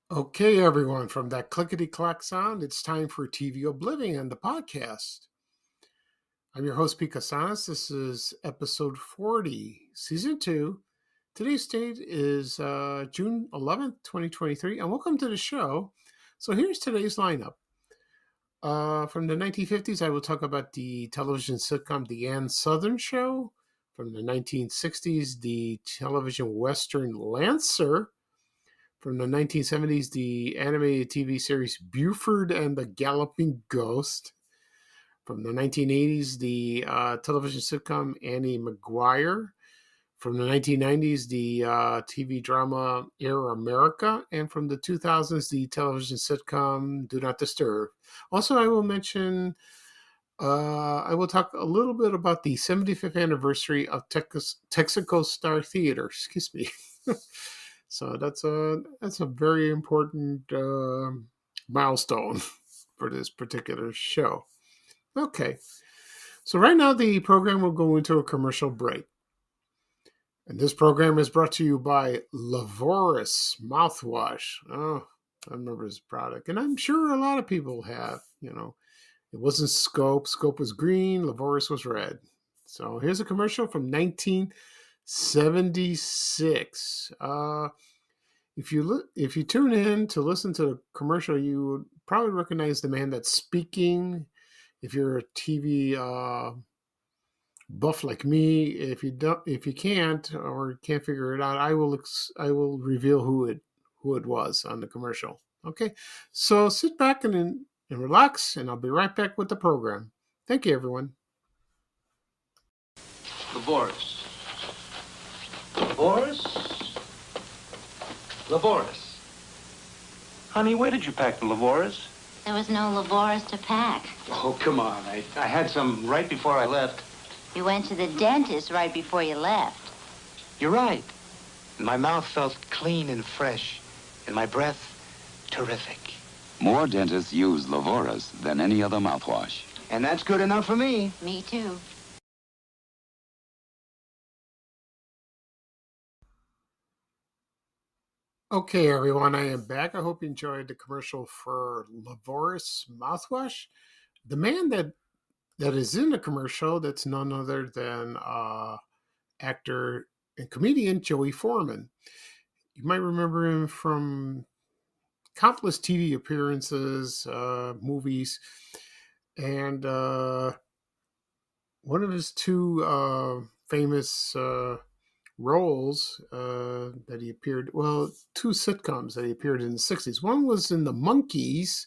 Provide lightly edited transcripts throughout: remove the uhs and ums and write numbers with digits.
Okay, everyone, from that clickety clack sound, it's time for TV Oblivion, the podcast. I'm your host, Pete Casanas. This is episode 40, season 2. Today's date is June 11th, 2023, and welcome to the show. So here's today's lineup. From the 1950s, I will talk about the television sitcom The Sothern Show. From the 1960s, the television western Lancer. From the 1970s, the animated TV series Buford and the Galloping Ghost. From the 1980s, the television sitcom Annie McGuire. From the 1990s, the TV drama Air America. And from the 2000s, the television sitcom Do Not Disturb. Also, I will mention, I will talk a little bit about the 75th anniversary of Texaco Star Theater. Excuse me. So that's a very important milestone for this particular show. Okay, so right now the program will go into a commercial break, and this program is brought to you by Lavoris mouthwash. Oh, I remember this product, and I'm sure a lot of people have. It wasn't Scope. Scope was green. Lavoris was red. So here's a commercial from 1976. If you tune in to listen to the commercial, you would probably recognize the man that's speaking. If you're a TV buff like me, if you can't or can't figure it out, I will reveal who it was on the commercial. Okay, so sit back and relax, and I'll be right back with the program. Thank you, everyone. Lavoris. Lavoris? Lavoris. Honey, where did you pack the Lavoris? There was no Lavoris to pack. Oh, come on. I had some right before I left. You went to the dentist right before you left. You're right. My mouth felt clean and fresh, and my breath terrific. More dentists use Lavoris than any other mouthwash. And that's good enough for me. Me too. Okay, everyone, I am back. I hope you enjoyed the commercial for Lavoris mouthwash. The man that is in the commercial, that's none other than actor and comedian Joey Foreman. You might remember him from countless TV appearances, movies, and one of his two famous roles that he appeared, two sitcoms that he appeared in the 60s. One was in The Monkees.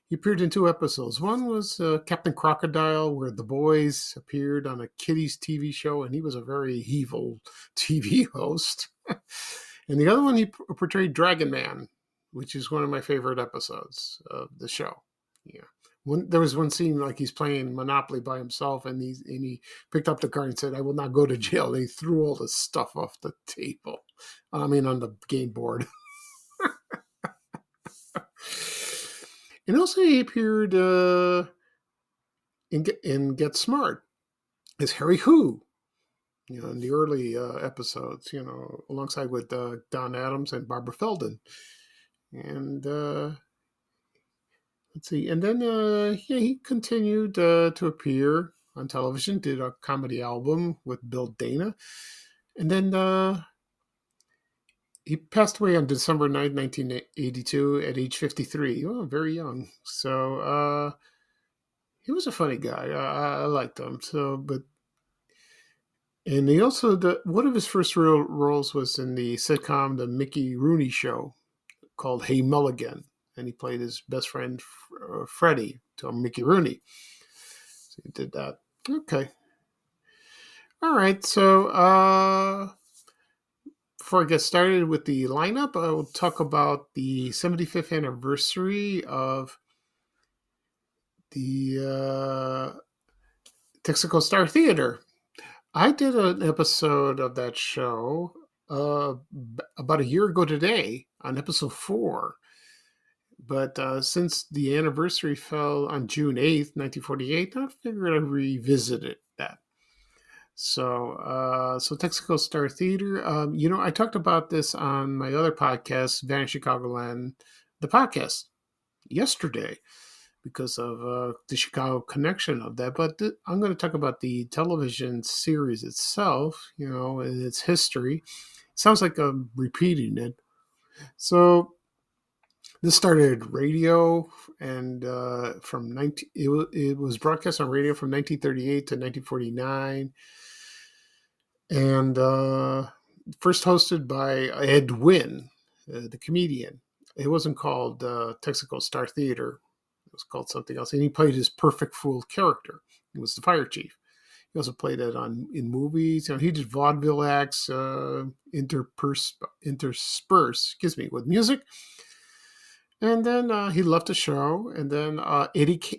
He appeared in two episodes. One was Captain Crocodile, where the boys appeared on a kiddies TV show, and he was a very evil TV host. And the other one, he portrayed Dragon Man, which is one of my favorite episodes of the show. Yeah. There was one scene like he's playing Monopoly by himself, and he picked up the card and said, "I will not go to jail." And he threw all the stuff off the table. On the game board. And also he appeared in Get Smart as Harry Who, in the early episodes, alongside with Don Adams and Barbara Feldon. And let's see. And then he continued to appear on television, did a comedy album with Bill Dana. And then he passed away on December 9th, 1982 at age 53. Oh, very young. So he was a funny guy. I liked him. And he also, one of his first real roles was in the sitcom The Mickey Rooney Show, called Hey Mulligan. And he played his best friend, Freddie, to Mickey Rooney. So he did that. Okay. All right. So before I get started with the lineup, I will talk about the 75th anniversary of the Texaco Star Theater. I did an episode of that show about a year ago today on episode 4. But since the anniversary fell on June 8th, 1948, I figured I'd revisit that. So Texaco Star Theater. I talked about this on my other podcast, Van Chicagoland, the podcast yesterday, because of the Chicago connection of that. But I'm going to talk about the television series itself, and its history. Sounds like I'm repeating it. So this started radio, and it was broadcast on radio from 1938 to 1949, and first hosted by Ed Wynn, the comedian. It wasn't called Texaco Star Theater. It was called something else, and he played his perfect fool character. He was the fire chief. He also played it in movies. He did vaudeville acts, interspersed, with music. And then he left the show, and then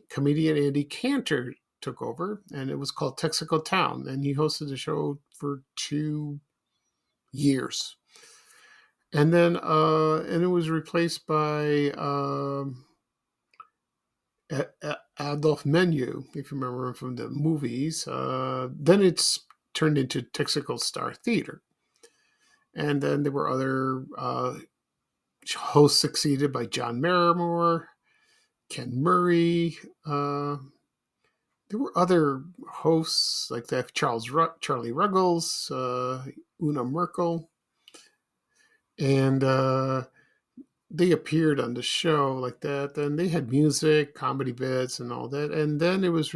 comedian Eddie Cantor took over, and it was called Texaco Town, and he hosted the show for 2 years. And then and it was replaced by Adolph Menu, if you remember him from the movies. Then it's turned into Texaco Star Theater. And then there were other hosts succeeded by John Barrymore, Ken Murray. There were other hosts like that, Charlie Ruggles, Una Merkel. And they appeared on the show like that. Then they had music, comedy bits, and all that. And then it was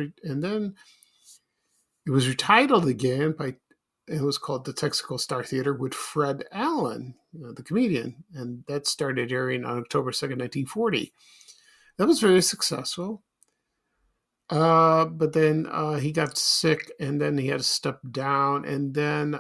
retitled again by. It was called the Texaco Star Theater with Fred Allen, the comedian, and that started airing on October 2nd, 1940. That was very successful. But then he got sick, and then he had to step down, and then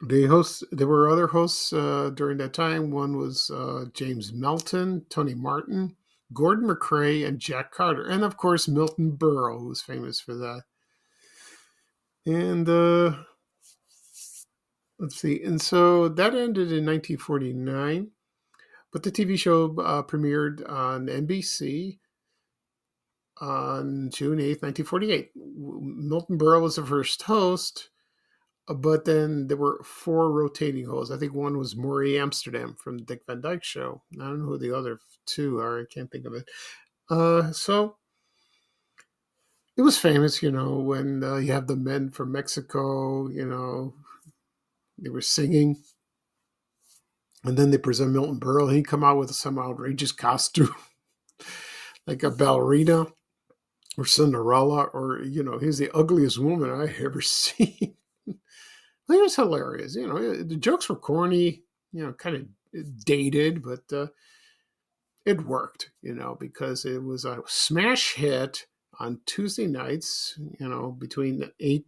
there were other hosts during that time. One was James Melton, Tony Martin, Gordon McCrae, and Jack Carter, and of course Milton Berle, who was famous for that. And let's see. And so that ended in 1949. But the TV show premiered on NBC on June 8th, 1948. Milton Berle was the first host, but then there were 4 rotating hosts. I think one was Maury Amsterdam from the Dick Van Dyke Show. I don't know who the other 2 are. I can't think of it. So it was famous, when you have the men from Mexico, they were singing. And then they present Milton Berle. He'd come out with some outrageous costume, like a ballerina or Cinderella, or, he's the ugliest woman I ever seen. It was hilarious. The jokes were corny, kind of dated, but it worked, because it was a smash hit on Tuesday nights, between 8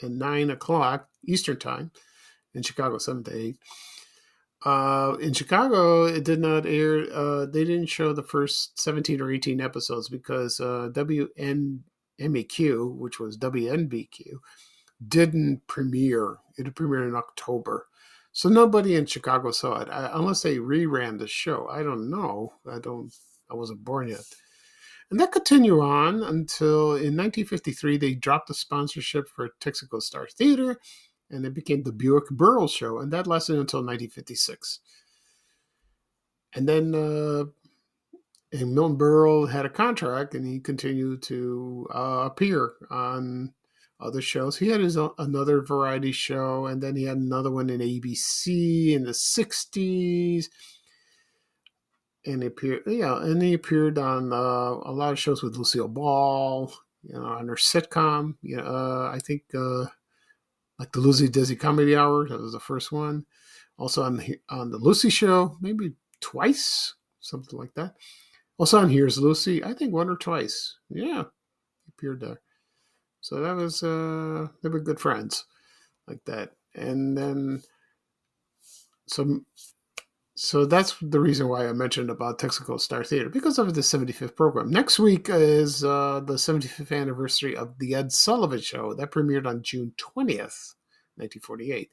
and 9 o'clock Eastern time in Chicago, 7 to 8. In Chicago, it did not air. They didn't show the first 17 or 18 episodes because WNMEQ, which was WNBQ, didn't premiere. It premiered in October. So nobody in Chicago saw it, unless they reran the show. I don't know. I wasn't born yet. And that continued on until in 1953, they dropped the sponsorship for Texaco Star Theater, and it became the Buick Burrell Show, and that lasted until 1956. And then Milton Berle had a contract, and he continued to appear on other shows. He had another variety show, and then he had another one in ABC in the 60s. And he appeared on a lot of shows with Lucille Ball, on her sitcom. I think like the Lucy Dizzy Comedy Hour, that was the first one. Also on the Lucy Show, maybe twice, something like that. Also on Here's Lucy, I think 1 or twice. Yeah, he appeared there. So that was they were good friends, like that. And then So that's the reason why I mentioned about Texaco Star Theater, because of the 75th program. Next week is the 75th anniversary of The Ed Sullivan Show. That premiered on June 20th, 1948.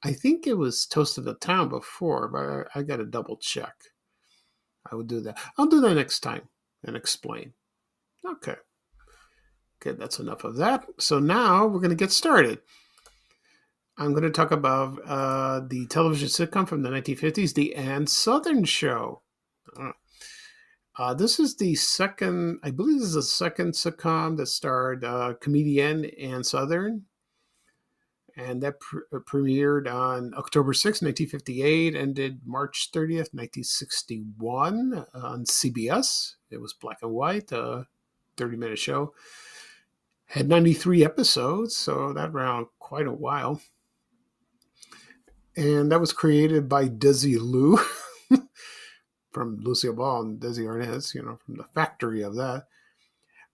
I think it was Toast of the Town before, but I got to double check. I would do that. I'll do that next time and explain. Okay. Okay, that's enough of that. So now we're going to get started. I'm going to talk about the television sitcom from the 1950s, The Ann Sothern Show. This is the second, I believe this is the second sitcom that starred comedian Ann Sothern. And that premiered on October 6, 1958, ended March 30th, 1961 on CBS. It was black and white, 30-minute show. Had 93 episodes, so that ran quite a while. And that was created by Desi Lou from Lucille Ball and Desi Arnaz, from the factory of that.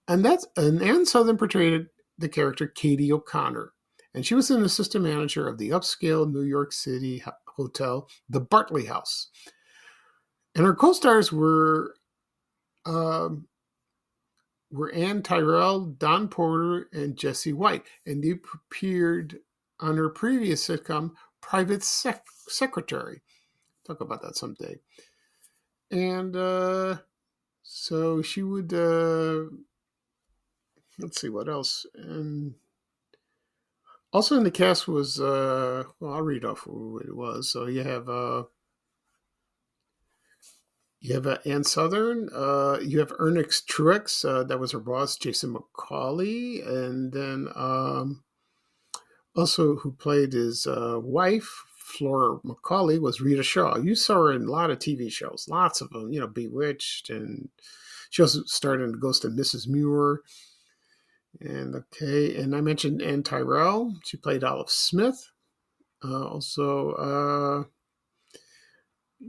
And Ann Sothern portrayed the character Katie O'Connor. And she was an assistant manager of the upscale New York City hotel, the Bartley House. And her co-stars were Ann Tyrell, Don Porter, and Jesse White. And they appeared on her previous sitcom, Private Secretary. Talk about that someday. And so she would, let's see what else. And also in the cast was, well, I'll read off who it was. So you have Ann Sothern. You have Ernest Truex. That was her boss, Jason McCauley. And then also who played his wife, Flora McCauley, was Rita Shaw. You saw her in a lot of TV shows, lots of them, Bewitched. And she also starred in Ghost of Mrs. Muir. And I mentioned Ann Tyrell. She played Olive Smith. Also,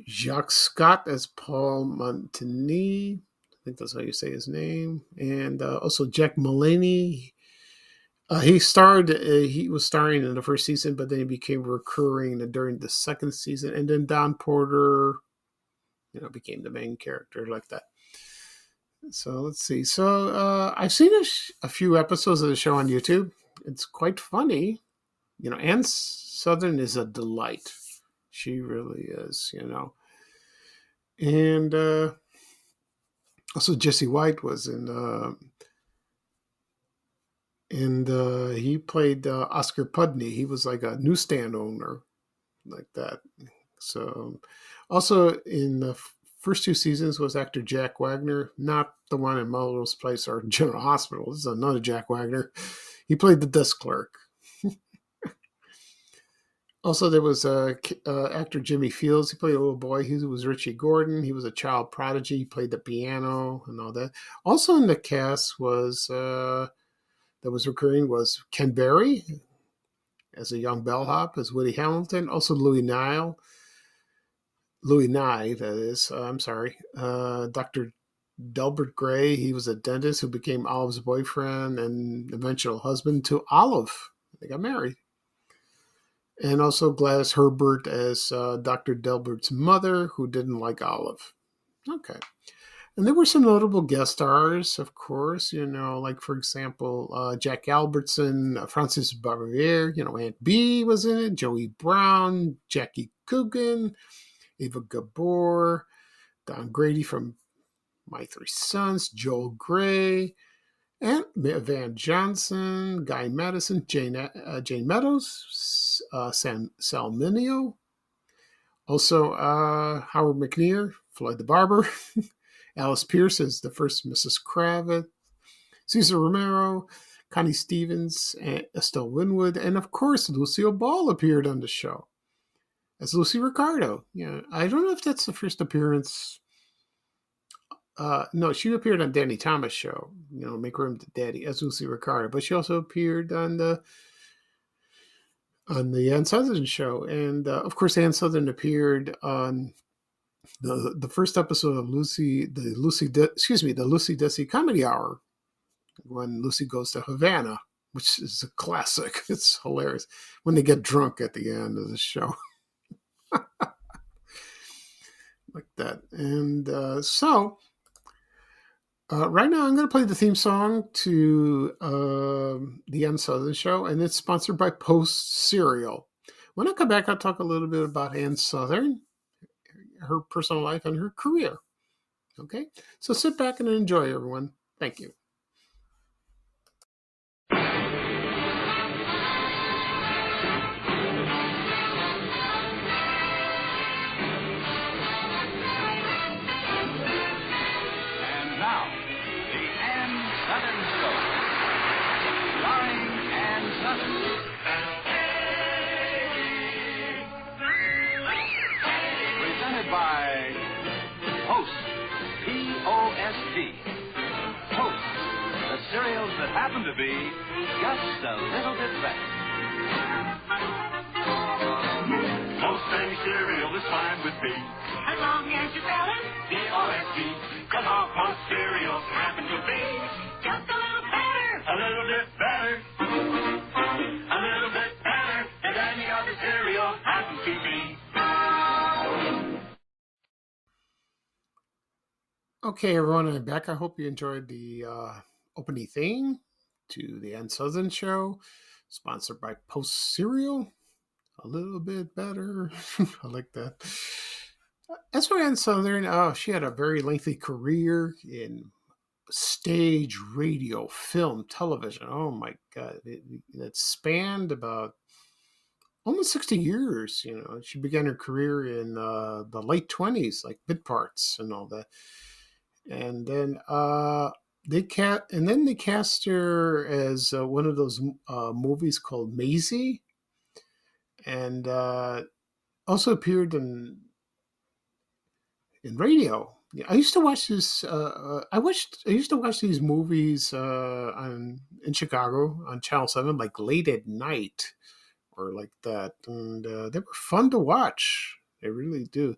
Jacques Scott as Paul Montigny. I think that's how you say his name. And also Jack Mulaney. He was starring in the first season, but then he became recurring during the second season. And then Don Porter, became the main character like that. So let's see. So I've seen a few episodes of the show on YouTube. It's quite funny. Ann Sothern is a delight. She really is, And also Jesse White was in, and he played Oscar Pudney. He was like a newsstand owner, like that. So also in the first two seasons was actor Jack Wagner, not the one in Melrose Place or General Hospital. This is another Jack Wagner. He played the desk clerk. Also, there was actor Jimmy Fields. He played a little boy. He was Richie Gordon. He was a child prodigy. He played the piano and all that. Also in the cast was that was recurring was Ken Berry as a young bellhop, as Woody Hamilton. Also Louis Nye, that is. I'm sorry. Dr. Delbert Gray. He was a dentist who became Olive's boyfriend and eventual husband to Olive. They got married. And also Gladys Herbert as Dr. Delbert's mother, who didn't like Olive. Okay. And there were some notable guest stars, of course, like, for example, Jack Albertson, Francis Barbier, Aunt Bee was in it, Joey Brown, Jackie Coogan, Ava Gabor, Don Grady from My Three Sons, Joel Grey, and Van Johnson, Guy Madison, Jane Meadows, Sal Mineo, also Howard McNear, Floyd the Barber, Alice Pierce as the first Mrs. Kravitz, Cesar Romero, Connie Stevens, and Estelle Winwood, and of course Lucille Ball appeared on the show as Lucy Ricardo. I don't know if that's the first appearance. No, she appeared on Danny Thomas' show, Make Room to Daddy, as Lucy Ricardo, but she also appeared on the Ann Sothern show. And of course, Ann Sothern appeared on the first episode of the Lucy Desi Comedy Hour, when Lucy goes to Havana, which is a classic. It's hilarious when they get drunk at the end of the show. Like that. And so right now I'm going to play the theme song to the Ann Sothern Show, and it's sponsored by Post Cereal. When I come back, I'll talk a little bit about Ann Sothern, her personal life, and her career. Okay? So sit back and enjoy, everyone. Thank you. presented by Post. P-O-S-T. Post. The cereals that happen to be just a little bit better. Most any cereal is fine with me. As long as you spell it P-O-S-T. Cause all Post cereals happen to be just a little better. a little bit better. A little bit better than any other cereal happens to be. Okay, everyone, I'm back. I hope you enjoyed the opening theme to the Sothern show, sponsored by Post Cereal. A little bit better. I like that. As for Sothern, she had a very lengthy career in stage, radio, film, television. Oh my God. It spanned about almost 60 years. You know, she began her career in the late 20s, like bit parts and all that. And then they cast her as one of those movies called Maisie, and also appeared in radio. Yeah, I used to watch this. I used to watch these movies in Chicago on Channel 7, like late at night or like that, and they were fun to watch. They really do.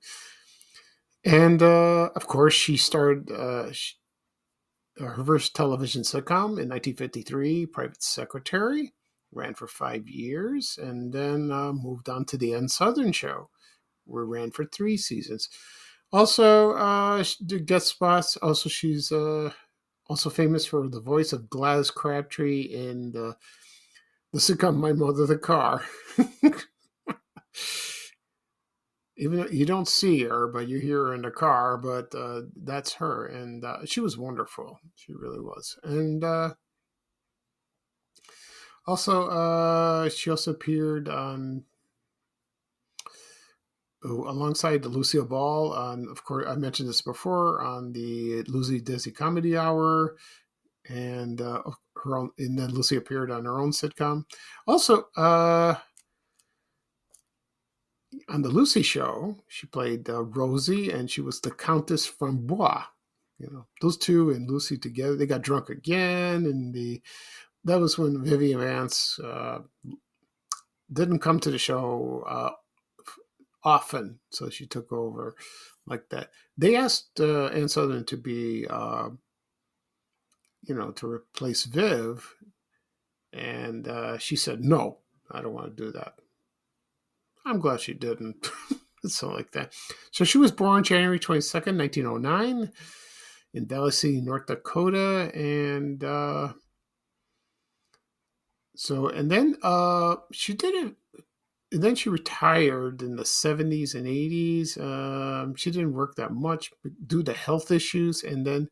And of course, she starred her first television sitcom in 1953, Private Secretary, ran for 5 years, and then moved on to the Sothern show, where it ran for 3 seasons. Also, she did guest spots. Also, she's also famous for the voice of Gladys Crabtree in the sitcom My Mother the Car. Even though you don't see her, but you hear her in the car, but that's her. And she was wonderful. She really was. And also, she also appeared on alongside Lucille Ball on, of course, I mentioned this before, on the Lucy Desi Comedy Hour, and her own, and then Lucy appeared on her own sitcom. Also, on the Lucy show, she played Rosie, and she was the Countess from Bois. You know, those two and Lucy together, they got drunk again, and that was when Vivian Vance didn't come to the show often, so she took over like that. They asked Ann Sothern to be, to replace Viv, and she said, "No, I don't want to do that." I'm glad she didn't. Something like that. So she was born January 22nd, 1909 in Valley City, North Dakota. And she did it. And then she retired in the 70s and 80s. She didn't work that much due to health issues. And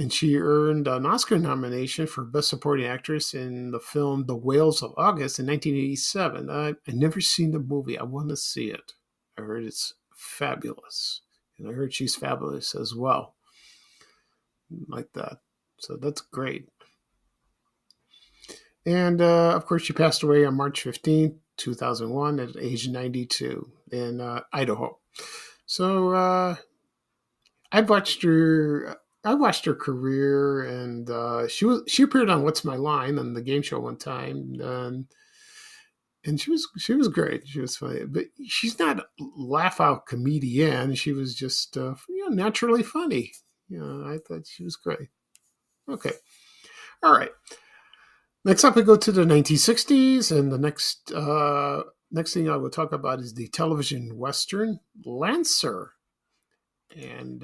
she earned an Oscar nomination for Best Supporting Actress in the film The Whales of August in 1987. I never seen the movie. I want to see it. I heard it's fabulous. And I heard she's fabulous as well. Like that. So that's great. And, of course, she passed away on March 15th, 2001 at age 92 in Idaho. So I watched her career, and she appeared on What's My Line on the game show one time, and she was great. She was funny, but she's not a laugh out comedian. She was just naturally funny. I thought she was great. Okay, all right. Next up, we go to the 1960s, and the next thing I will talk about is the television western Lancer, and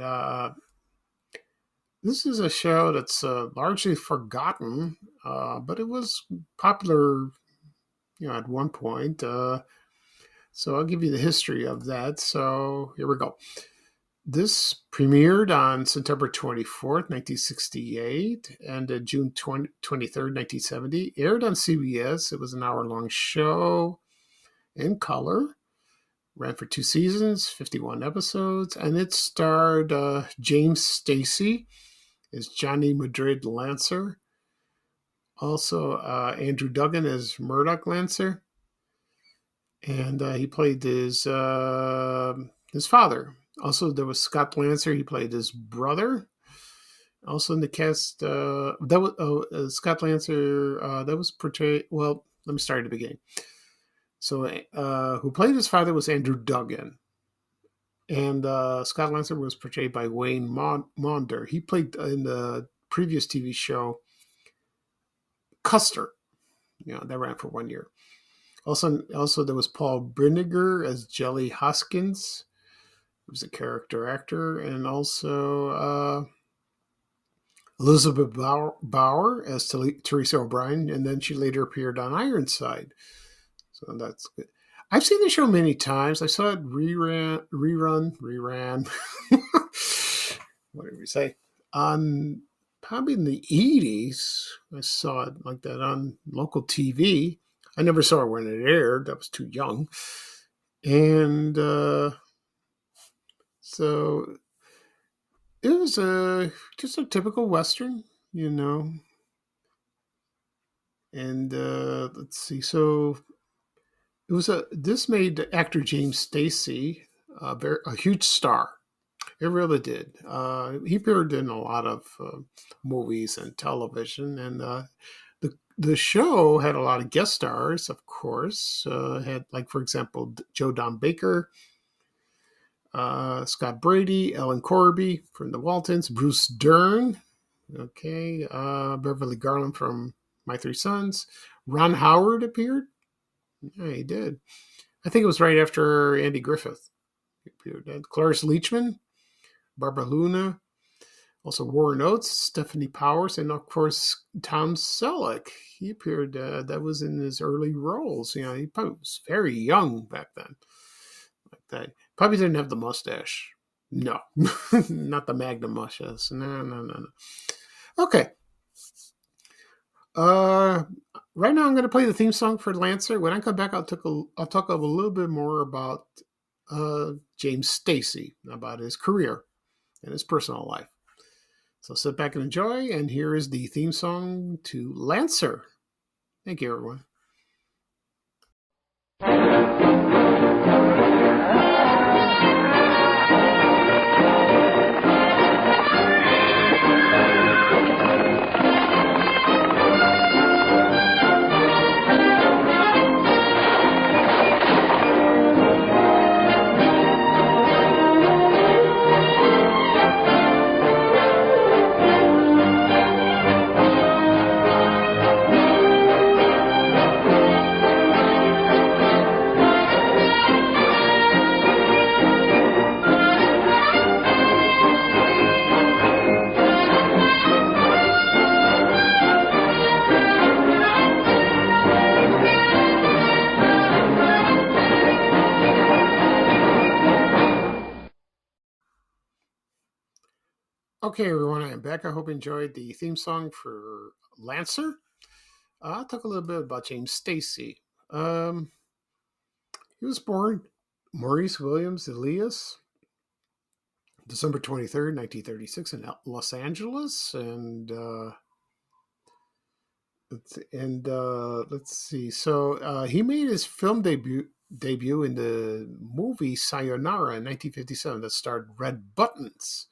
this is a show that's largely forgotten, but it was popular, at one point. So I'll give you the history of that. So here we go. This premiered on September 24th, 1968, and June 23rd, 1970. Aired on CBS. It was an hour-long show in color. Ran for 2 seasons, 51 episodes, and it starred James Stacy as Johnny Madrid Lancer. Also, Andrew Duggan as Murdoch Lancer. and he played his father. Also, there was Scott Lancer. He played his brother. Also in the cast, that was Scott Lancer. That was portrayed. Well, let me start at the beginning. So, who played his father was Andrew Duggan, and Scott Lancer was portrayed by Wayne Maunder. He played in the previous TV show Custer. That ran for 1 year. Also, there was Paul Brinegar as Jelly Hoskins, who was a character actor, and also Elizabeth Bauer as Teresa O'Brien, and then she later appeared on Ironside. So that's good. I've seen the show many times. I saw it rerun. What did we say? On probably in the 80s. I saw it like that on local TV. I never saw it when it aired. I was too young. And so it was just a typical Western, And let's see. So it was this made actor James Stacy a huge star. It really did. He appeared in a lot of movies and television, and the show had a lot of guest stars. Of course, had like for example Joe Don Baker, Scott Brady, Ellen Corby from the Waltons, Bruce Dern, Beverly Garland from My Three Sons, Ron Howard appeared. Yeah, he did. I think it was right after Andy Griffith appeared. Cloris Leachman, Barbara Luna, also Warren Oates, Stephanie Powers, and of course Tom Selleck. He appeared. That was in his early roles. He probably was very young back then. Like that, probably didn't have the mustache. No, not the Magnum mustache. No. Okay. Right now I'm going to play the theme song for Lancer. When I come back, I'll talk a little bit more about James Stacy, about his career and his personal life. So sit back and enjoy, and here is the theme song to Lancer. Thank you, everyone. Okay, everyone, I am back. I hope you enjoyed the theme song for Lancer. I'll talk a little bit about James Stacy. He was born Maurice Williams Elias, December 23rd, 1936, in Los Angeles. And let's see. So he made his film debut in the movie Sayonara in 1957 that starred Red Buttons.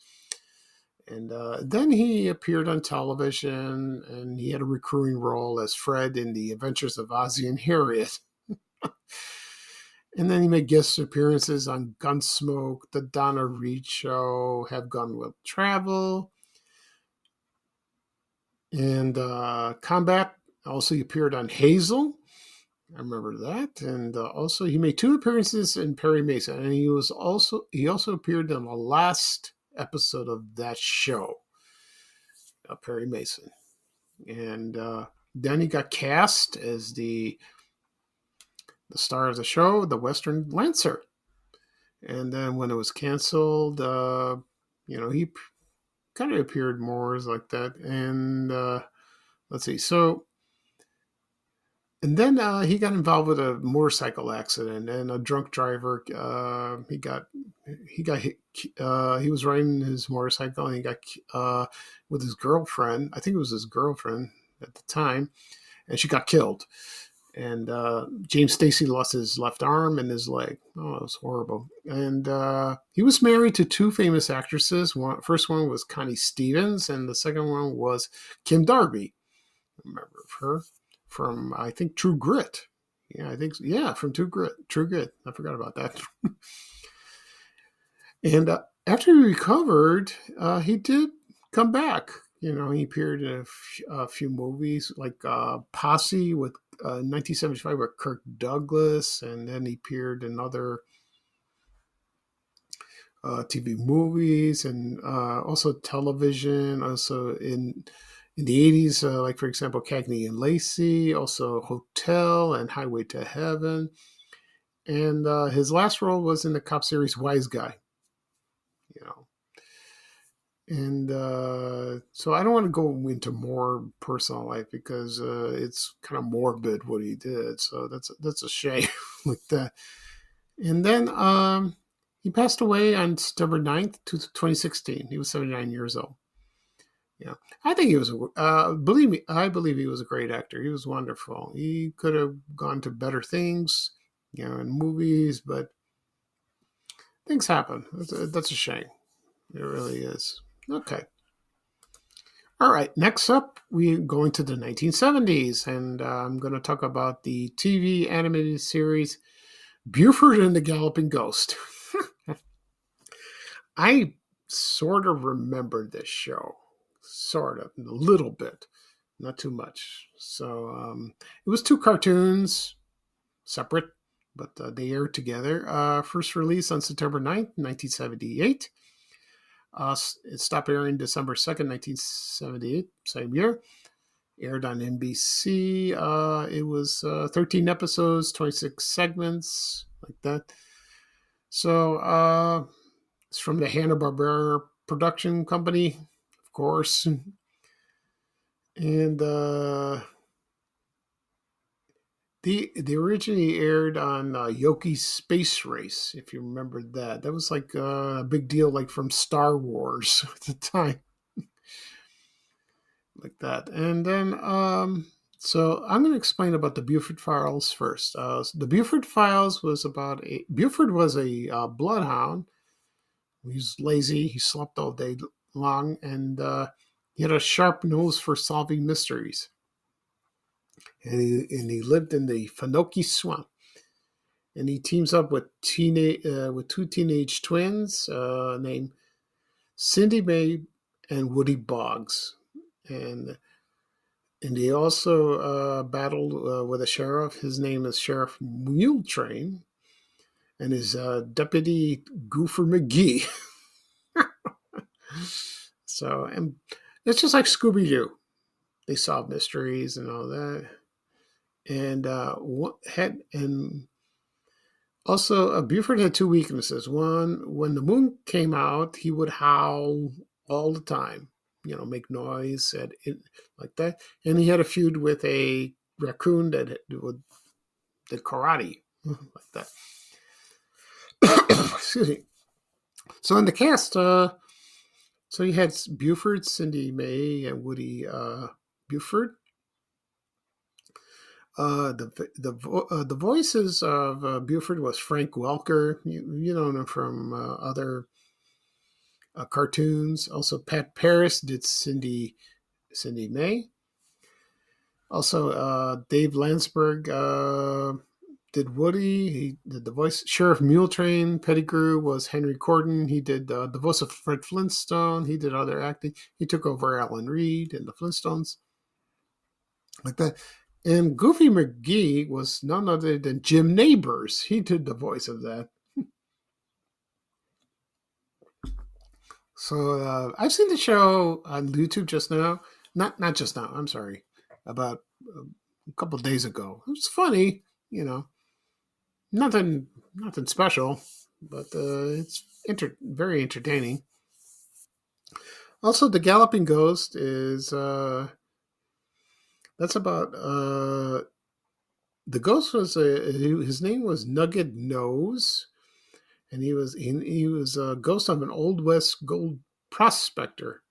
And then he appeared on television, and he had a recurring role as Fred in The Adventures of Ozzie and Harriet. And then he made guest appearances on Gunsmoke, The Donna Reed Show, Have Gun Will Travel, and Combat. Also, he appeared on Hazel. I remember that. And also, he made 2 appearances in Perry Mason, and he also appeared in the last episode of that show, Perry Mason. And then he got cast as the star of the show, the Western Lancer. And then when it was canceled, he kind of appeared more as like that. And let's see. So, and then he got involved with a motorcycle accident, and a drunk driver. He was riding his motorcycle, and he got with his girlfriend. I think it was his girlfriend at the time, and she got killed. And James Stacy lost his left arm and his leg. Oh, it was horrible. And he was married to two famous actresses. First one was Connie Stevens, and the second one was Kim Darby. Remember her from, I think, True Grit. Yeah, from True Grit. I forgot about that. And after he recovered, he did come back. He appeared in a few movies like Posse with 1975 with Kirk Douglas, and then he appeared in other TV movies and also television. Also in the 80s, like for example, Cagney and Lacey, also Hotel and Highway to Heaven. And his last role was in the cop series Wise Guy. And so I don't want to go into more personal life because it's kind of morbid what he did. So that's a shame like that. And then he passed away on September 9th, 2016. He was 79 years old. I think he was, believe me, I believe he was a great actor. He was wonderful. He could have gone to better things, in movies, but things happen. That's a shame. It really is. Okay. All right. Next up, we're going to the 1970s, and I'm going to talk about the TV animated series Buford and the Galloping Ghost. I sort of remember this show, sort of, a little bit, not too much. So it was two cartoons, separate, but they aired together. First released on September 9th, 1978. It stopped airing December 2nd, 1978, same year. Aired on NBC. It was 13 episodes, 26 segments, like that. So it's from the Hanna-Barbera production company, of course. And they originally aired on Yoki's Space Race, if you remember that. That was like a big deal, like from Star Wars at the time. Like that. And then, so I'm going to explain about the Buford Files first. The Buford Files was Buford was a bloodhound. He was lazy. He slept all day long. And he had a sharp nose for solving mysteries. And he lived in the Fanoki Swamp. And he teams up with two teenage twins named Cindy Mae and Woody Boggs. And they also battled with a sheriff. His name is Sheriff Mule Train. And his deputy Goofer McGee. So, and it's just like Scooby-Doo. They solve mysteries and all that. And also Buford had two weaknesses. One, when the moon came out, he would howl all the time, make noise like that. And he had a feud with a raccoon that did karate like that. Excuse me. So in the cast, so you had Buford, Cindy Mae, and Woody Buford. The voices of Buford was Frank Welker. You know him from other cartoons. Also, Pat Paris did Cindy Mae. Also, Dave Landsberg did Woody. He did the voice. Sheriff Mule Train Pettigrew was Henry Corden. He did the voice of Fred Flintstone. He did other acting. He took over Alan Reed and the Flintstones. Like that. And Goofy McGee was none other than Jim Neighbors. He did the voice of that. So I've seen the show on YouTube just now. Not just now. I'm sorry. About a couple of days ago. It was funny, Nothing special, but it's very entertaining. Also, the Galloping Ghost is that's about the ghost was his name was Nugget Nose, and he was a ghost of an Old West gold prospector,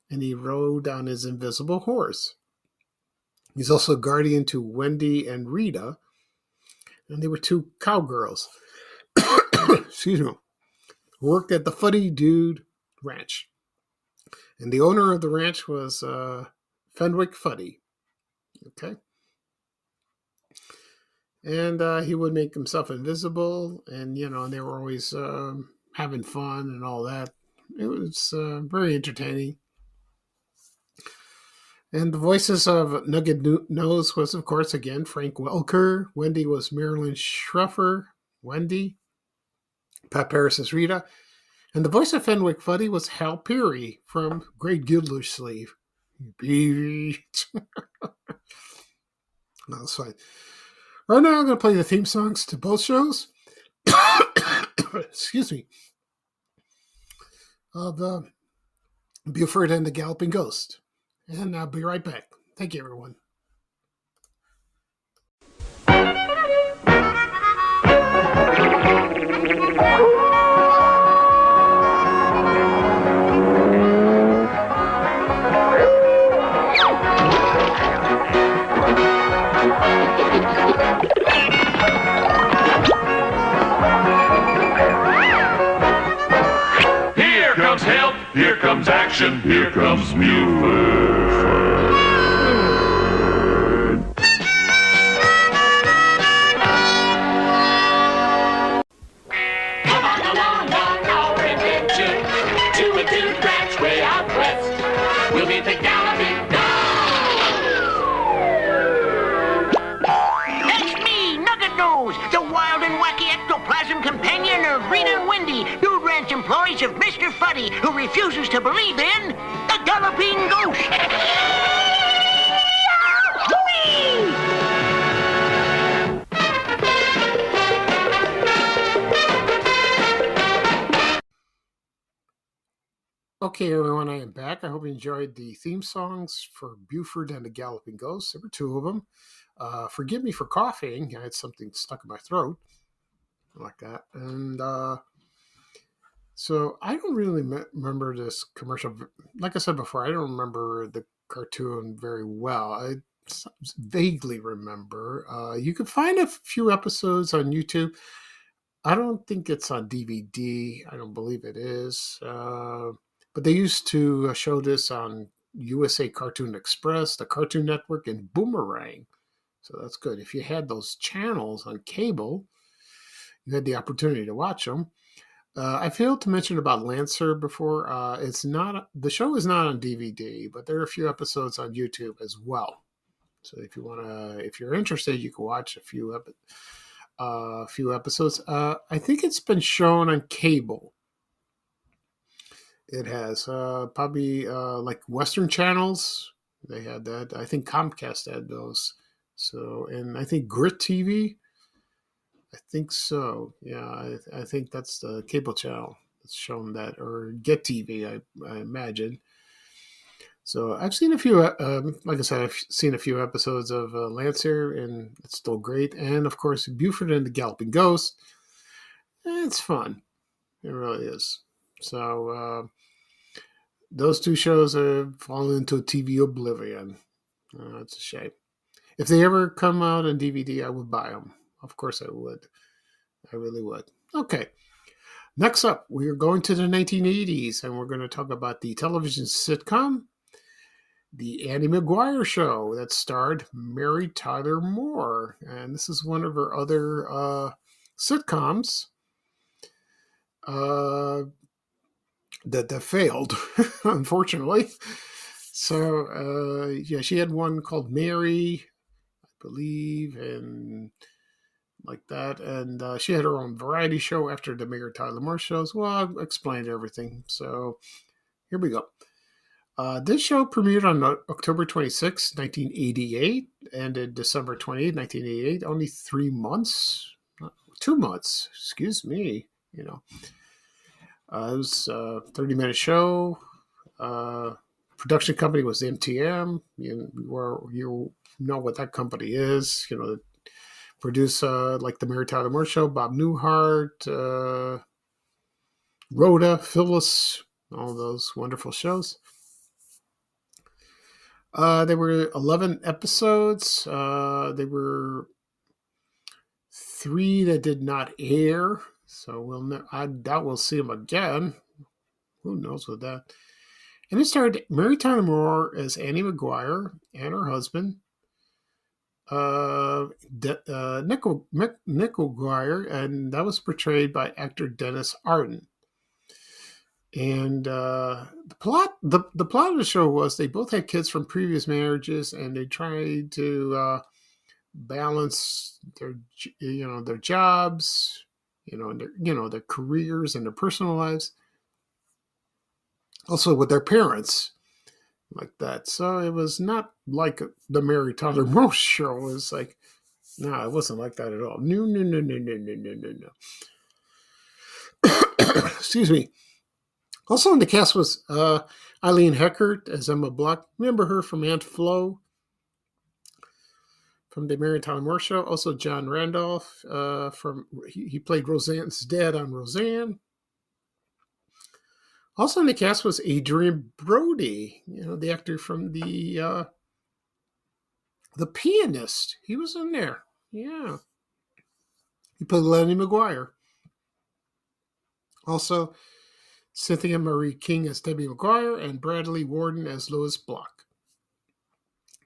and he rode on his invisible horse. He's also guardian to Wendy and Rita, and they were two cowgirls. Excuse me. Worked at the Fuddy Dude Ranch. And the owner of the ranch was Fenwick Fuddy. Okay. And he would make himself invisible, and they were always having fun and all that. It was very entertaining. And the voices of Nugget Nose was, of course, again, Frank Welker. Wendy was Marilyn Schruffer. Wendy. Pat Paris as Rita. And the voice of Fenwick Fuddy was Hal Peary from Great Gildersleeve. Peary. No, that's fine. Right now, I'm going to play the theme songs to both shows. Excuse me. Of Buford and the Galloping Ghost. And I'll be right back. Thank you, everyone. Here comes help, here comes action, here comes Buford. Come on along on our adventure to a dude ranch way out west. We'll meet the Galloping Ghost. That's me, Nugget Nose, the wild and wacky ectoplasm companion of Rita and Wendy, Dude Ranch employees of Mr. Fuddy, who refuses to believe in the Galloping Ghost. Whee! Okay, everyone, I am back. I hope you enjoyed the theme songs for Buford and the Galloping Ghost. There were two of them. Forgive me for coughing. I had something stuck in my throat like that. And so I don't really remember this commercial. Like I said before, I don't remember the cartoon very well. I vaguely remember. You can find a few episodes on YouTube. I don't think it's on DVD. I don't believe it is. But they used to show this on USA Cartoon Express, the Cartoon Network, and Boomerang. So that's good. If you had those channels on cable, you had the opportunity to watch them. I failed to mention about Lancer before. The show is not on DVD, but there are a few episodes on YouTube as well. So if you're interested, you can watch a few episodes. I think it's been shown on cable. It has probably like Western channels. They had that. I think Comcast had those. So, and I think Grit TV. I think so. Yeah, I think that's the cable channel that's shown that, or Get TV, I imagine. So I've seen a few, like I said, I've seen a few episodes of Lancer, and it's still great. And of course, Buford and the Galloping Ghost. It's fun. It really is. So those two shows have fallen into TV oblivion. It's a shame. If they ever come out on DVD, I would buy them. Of course I would. I really would. Okay. Next up, we are going to the 1980s, and we're going to talk about the television sitcom, The Annie McGuire Show, that starred Mary Tyler Moore. And this is one of her other sitcoms that failed, unfortunately. So, yeah, she had one called Mary, I believe, and like that. And she had her own variety show after the Mary Tyler Moore shows. Well, I'll explain everything. So here we go. This show premiered on October 26, 1988, ended December 28, 1988. Only 3 months, 2 months, excuse me. It was a 30-minute show. Production company was MTM. You know what that company is. Produce like the Mary Tyler Moore Show, Bob Newhart, Rhoda, Phyllis, all those wonderful shows. There were 11 episodes. There were 3 that did not air, so I doubt we'll see them again. Who knows with that? And it starred Mary Tyler Moore as Annie McGuire and her husband, Nick McGuire, and that was portrayed by actor Dennis Arden. And the plot of the show was they both had kids from previous marriages, and they tried to balance their jobs, and their careers and their personal lives, also with their parents, like that. So it was not like the Mary Tyler Moore show. It was like, no, it wasn't like that at all. No. Excuse me. Also in the cast was Eileen Heckert as Emma Block. Remember her from Aunt Flo from the Mary Tyler Moore show. Also John Randolph he played Roseanne's dad on Roseanne. Also in the cast was Adrian Brody, the actor from the Pianist. He was in there. Yeah. He played Lenny McGuire. Also, Cynthia Marie King as Debbie McGuire and Bradley Warden as Louis Block.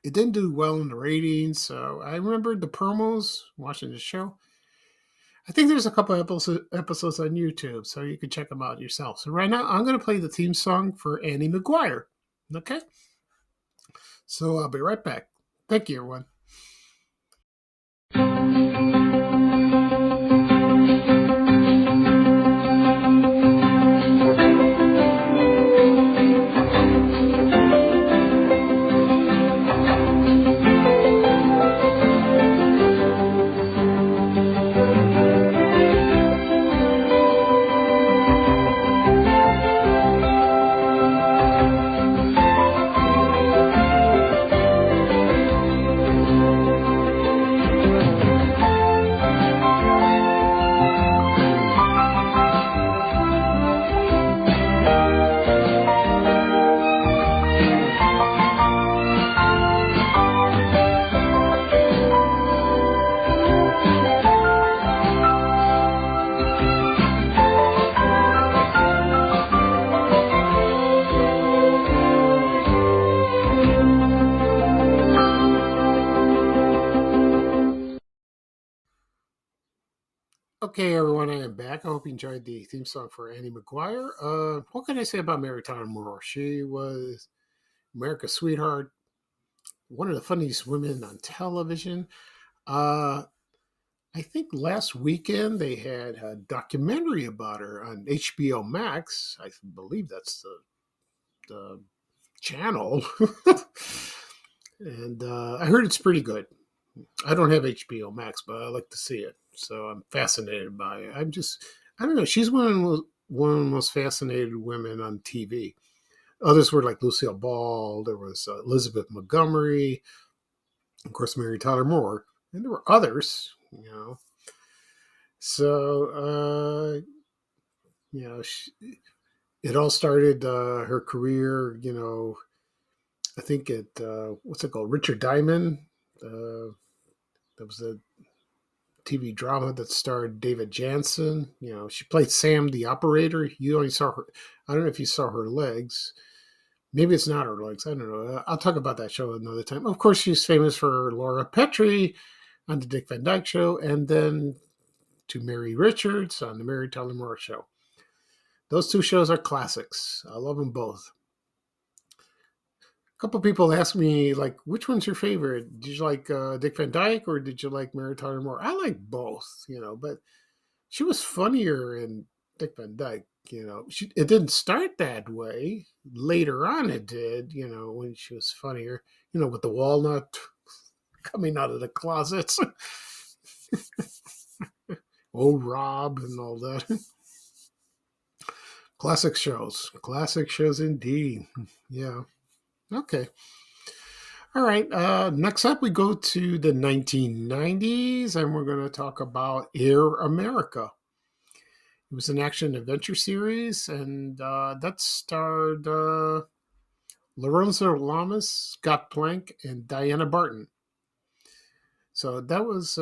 It didn't do well in the ratings, so I remembered the promos watching the show. I think there's a couple episodes on YouTube, so you can check them out yourself. So right now, I'm going to play the theme song for Annie McGuire. Okay? So I'll be right back. Thank you, everyone. Okay, everyone, I am back. I hope you enjoyed the theme song for Annie McGuire. What can I say about Mary Tyler Moore? She was America's sweetheart, one of the funniest women on television. I think last weekend they had a documentary about her on HBO Max. I believe that's the channel. And I heard it's pretty good. I don't have HBO Max, but I like to see it. So I'm fascinated by it. I don't know. She's one of the most fascinated women on TV. Others were like Lucille Ball. There was Elizabeth Montgomery. Of course, Mary Tyler Moore. And there were others, So, it all started her career, I think what's it called? Richard Diamond. That was a TV drama that starred David Jansen. She played Sam the operator. You only saw her. I don't know if you saw her legs. Maybe it's not her legs. I don't know. I'll talk about that show another time. Of course, she's famous for Laura Petrie on the Dick Van Dyke Show, and then to Mary Richards on the Mary Tyler Moore Show. Those two shows are classics. I love them both. A couple people asked me, like, which one's your favorite? Did you like Dick Van Dyke or did you like Mary Tyler Moore? I like both, but she was funnier in Dick Van Dyke. It didn't start that way. Later on it did, when she was funnier, with the walnut coming out of the closets. Oh, Rob and all that. Classic shows indeed. Yeah. Okay. All right. Next up, we go to the 1990s, and we're going to talk about Air America. It was an action adventure series, and that starred Lorenzo Lamas, Scott Plank, and Diana Barton. So that was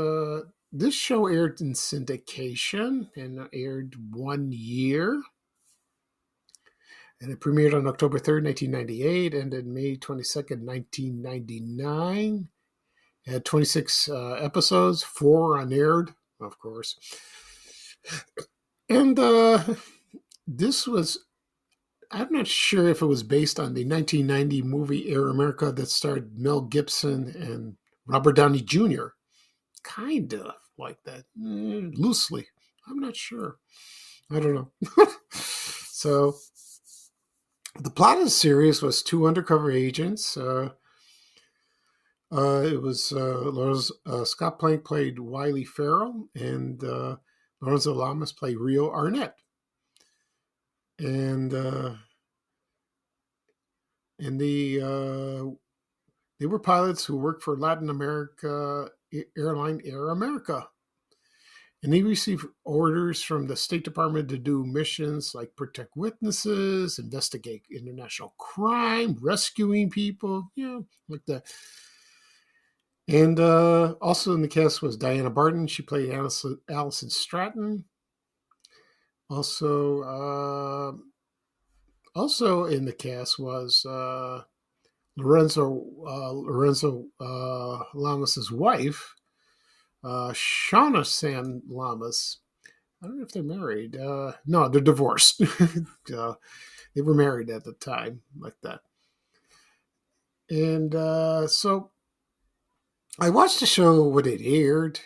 this show aired in syndication and aired 1 year. And it premiered on October 3rd, 1998, ended May 22nd, 1999. It had 26 episodes, 4 unaired, of course. And this was, I'm not sure if it was based on the 1990 movie Air America that starred Mel Gibson and Robert Downey Jr. Kind of like that, loosely. I'm not sure. I don't know. So the plot of the series was 2 undercover agents. It was Scott Plank played Wiley Farrell, and Lorenzo Lamas played Rio Arnett. And they were pilots who worked for Latin America airline Air America. And they received orders from the State Department to do missions like protect witnesses, investigate international crime, rescuing people, like that. And also in the cast was Diana Barton. She played Allison Stratton. Also in the cast was Lorenzo Lamas's wife, Shauna San Lamas. I don't know if they're married. No, they're divorced. They were married at the time, like that. And so I watched the show when it aired.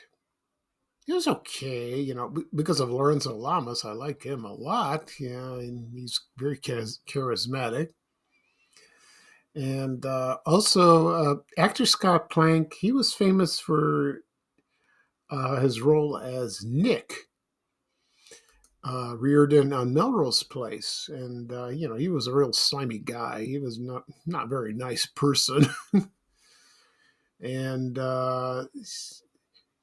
It was okay, because of Lorenzo Lamas. I like him a lot, and he's very charismatic. And also, actor Scott Plank, he was famous for his role as Nick Reardon on Melrose Place. And, he was a real slimy guy. He was not a very nice person. And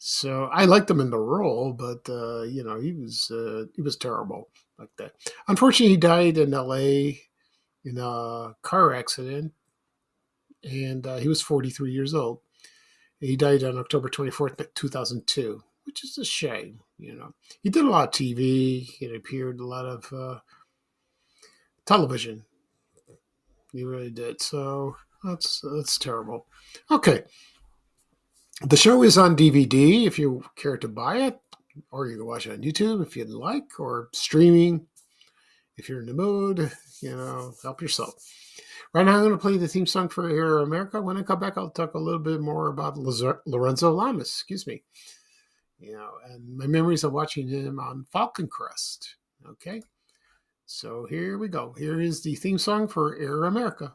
so I liked him in the role, but, he was terrible like that. Unfortunately, he died in L.A. in a car accident. And he was 43 years old. He died on October 24th, 2002, which is a shame, He did a lot of TV. He appeared in a lot of television. He really did. So that's terrible. Okay. The show is on DVD if you care to buy it, or you can watch it on YouTube if you'd like, or streaming if you're in the mood, help yourself. Right now, I'm going to play the theme song for Air America. When I come back, I'll talk a little bit more about Lorenzo Lamas, and my memories of watching him on Falcon Crest. Okay, so here we go. Here is the theme song for Air America.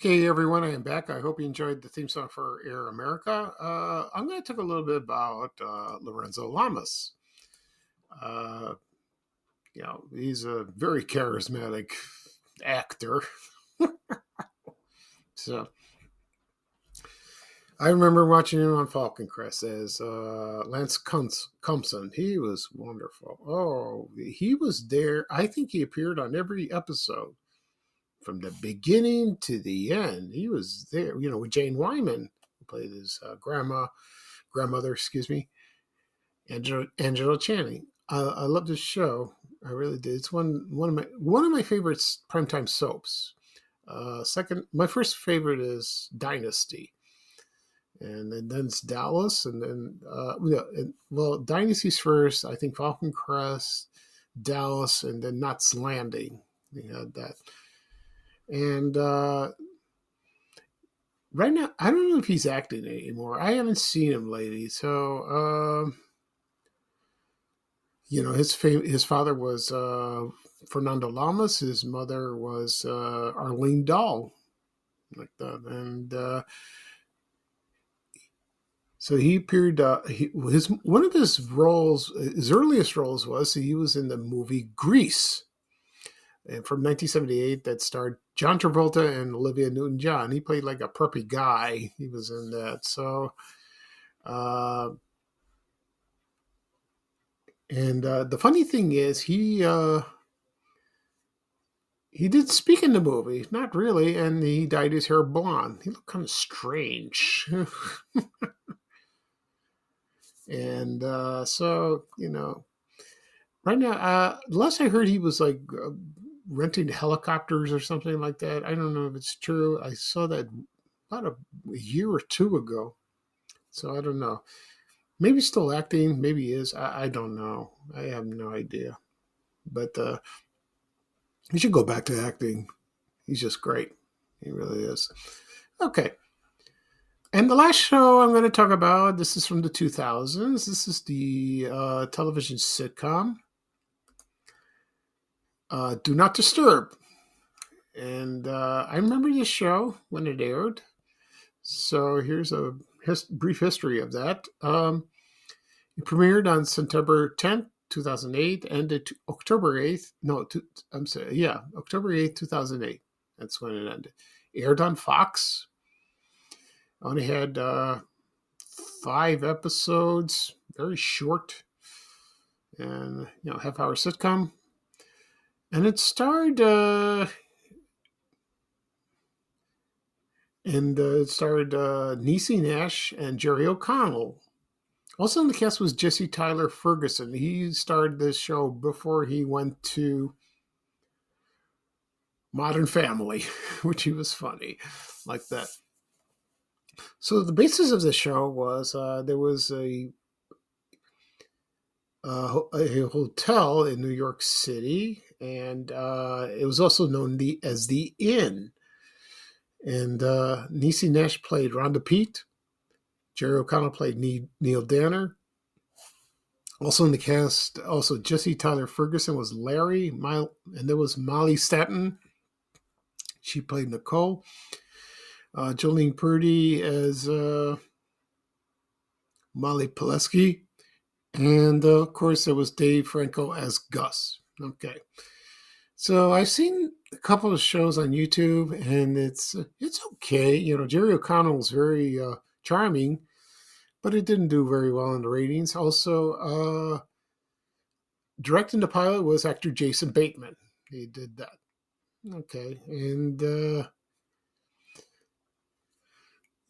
Okay, everyone, I am back. I hope you enjoyed the theme song for Air America. I'm going to talk a little bit about Lorenzo Lamas. He's a very charismatic actor. So I remember watching him on Falcon Crest as Lance Compson. He was wonderful. Oh, he was there. I think he appeared on every episode. From the beginning to the end, he was there, with Jane Wyman, who played his grandmother, Angela Channing. I love this show. I really did. It's one of my favorite primetime soaps. Second, my first favorite is Dynasty. And then it's Dallas, and then Dynasty's first. I think Falcon Crest, Dallas, and then Knots Landing. We had that, and right now I don't know if he's acting anymore. I haven't seen him lately, so his father was Fernando Lamas. His mother was Arlene Dahl, like that, and. So he appeared. One of his roles, his earliest roles, was he was in the movie Grease, and from 1978 that starred John Travolta and Olivia Newton-John. He played like a preppy guy. He was in that. So, the funny thing is he did speak in the movie, not really, and he dyed his hair blonde. He looked kind of strange. And so, right now, last I heard he was like renting helicopters or something like that. I don't know if it's true. I saw that about a year or two ago. So I don't know. Maybe still acting. Maybe he is. I don't know. I have no idea. But he should go back to acting. He's just great. He really is. Okay. And the last show I'm going to talk about, this is from the 2000s. This is the television sitcom, Do Not Disturb. And I remember this show when it aired. So here's a brief history of that. It premiered on September 10th, 2008, ended October 8th. October 8th, 2008. That's when it ended. Aired on Fox. Only had 5 episodes, very short, and half-hour sitcom. And it starred Niecy Nash and Jerry O'Connell. Also in the cast was Jesse Tyler Ferguson. He started this show before he went to Modern Family, which he was funny like that. So the basis of the show was there was a hotel in New York City, and it was also known as the Inn. And Niecy Nash played Rhonda Pete. Jerry O'Connell played Neil Danner. Also in the cast, Jesse Tyler Ferguson was Larry, and there was Molly Stanton. She played Nicole. Jolene Purdy as Molly Pileski. And, of course, there was Dave Franco as Gus. Okay. So I've seen a couple of shows on YouTube, and it's okay. Jerry O'Connell was very charming, but it didn't do very well in the ratings. Also, directing the pilot was actor Jason Bateman. He did that. Okay. And...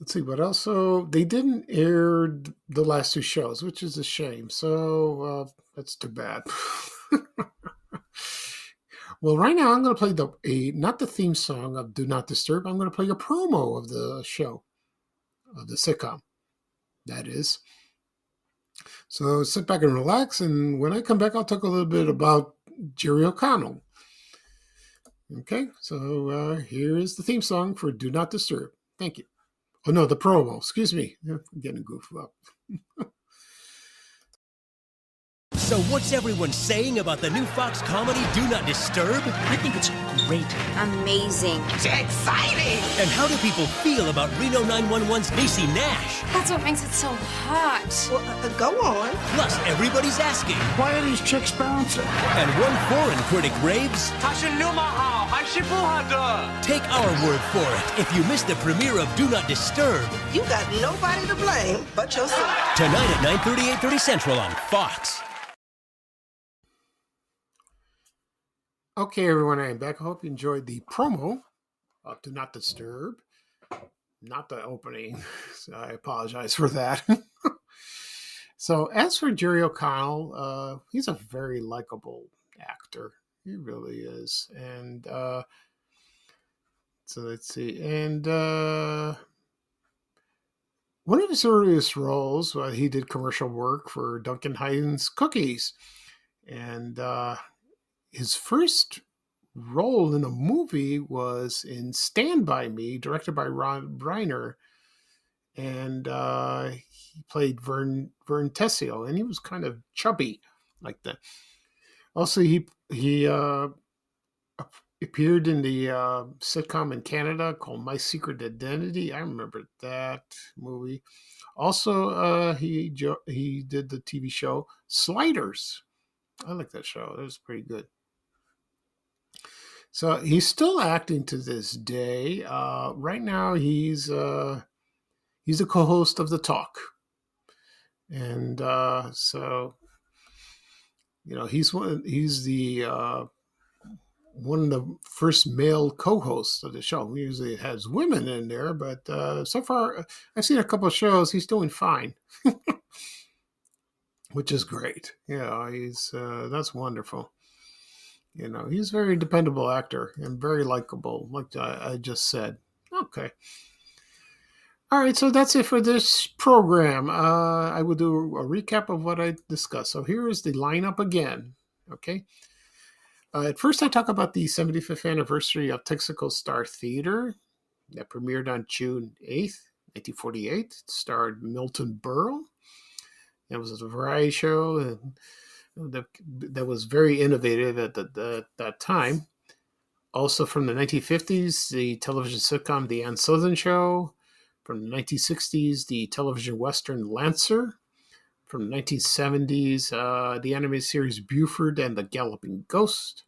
let's see what else. So they didn't air the last 2 shows, which is a shame. So that's too bad. Well, right now I'm going to play not the theme song of Do Not Disturb. I'm going to play a promo of the show, of the sitcom, that is. So sit back and relax. And when I come back, I'll talk a little bit about Jerry O'Connell. Okay, so here is the theme song for Do Not Disturb. Thank you. Oh, no, the promo. Excuse me. I'm getting goofed up. So what's everyone saying about the new Fox comedy Do Not Disturb? I think it's great. Amazing. It's exciting. And how do people feel about Reno 911's Niecy Nash? That's what makes it so hot. Well, go on. Plus, everybody's asking, why are these chicks bouncing? And one foreign critic raves, take our word for it. If you missed the premiere of Do Not Disturb, you got nobody to blame but yourself. Tonight at 9:30, 8:30 Central on Fox. Okay, everyone, I am back. I hope you enjoyed the promo of Do Not Disturb. Not the opening. So I apologize for that. So as for Jerry O'Connell, he's a very likable actor. He really is. And So let's see. And one of his earliest roles, he did commercial work for Duncan Hines Cookies. And his first role in a movie was in Stand By Me, directed by Ron Briner. And he played Vern Tessio, and he was kind of chubby like that. Also, he appeared in the sitcom in Canada called My Secret Identity. I remember that movie. Also, he did the TV show Sliders. I like that show. It was pretty good. So he's still acting to this day. Right now, he's a co-host of The Talk, and so he's the one of the first male co-hosts of the show. Usually it has women in there, but so far I've seen a couple of shows. He's doing fine, which is great. He's that's wonderful. He's a very dependable actor and very likable, like I just said. Okay. All right, so that's it for this program. I will do a recap of what I discussed. So here is the lineup again. Okay. At first, I talk about the 75th anniversary of Texaco Star Theater that premiered on June 8th, 1948. It starred Milton Berle. It was a variety show that was very innovative at that time. Also from the 1950s, the television sitcom The Ann Sothern Show. From the 1960s, the television western Lancer. From the 1970s, the animated series Buford and the Galloping Ghost.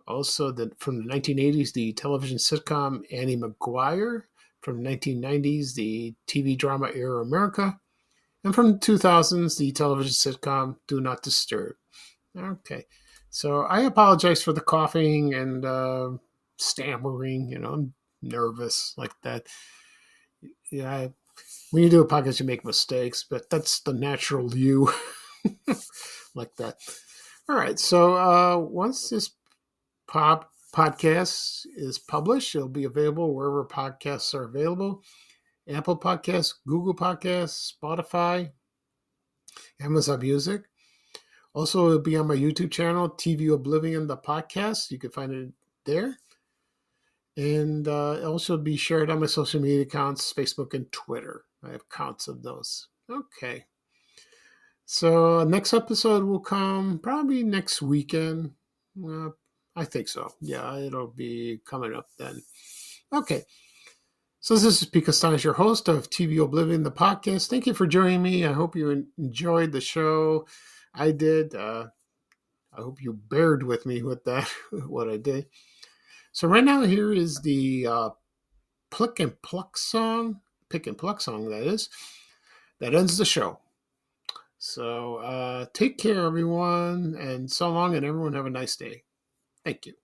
Also, from the 1980s, the television sitcom Annie McGuire. From the 1990s, the TV drama Air America. And from the 2000s, the television sitcom Do Not Disturb. Okay, so I apologize for the coughing and stammering. I'm nervous like that. Yeah, when you do a podcast, you make mistakes, but that's the natural you, like that. All right, so once this podcast is published, it'll be available wherever podcasts are available. Apple Podcasts, Google Podcasts, Spotify, Amazon Music. Also, it'll be on my YouTube channel, TV Oblivion, the podcast. You can find it there. And it'll also be shared on my social media accounts, Facebook and Twitter. I have counts of those. Okay. So next episode will come probably next weekend. I think so. Yeah, it'll be coming up then. Okay. So this is Pete Costanis, your host of TV Oblivion, the podcast. Thank you for joining me. I hope you enjoyed the show. I did. I hope you bared with me with that, what I did. So right now here is the Pick and Pluck song, that is, that ends the show. So take care, everyone, and so long, and everyone have a nice day. Thank you.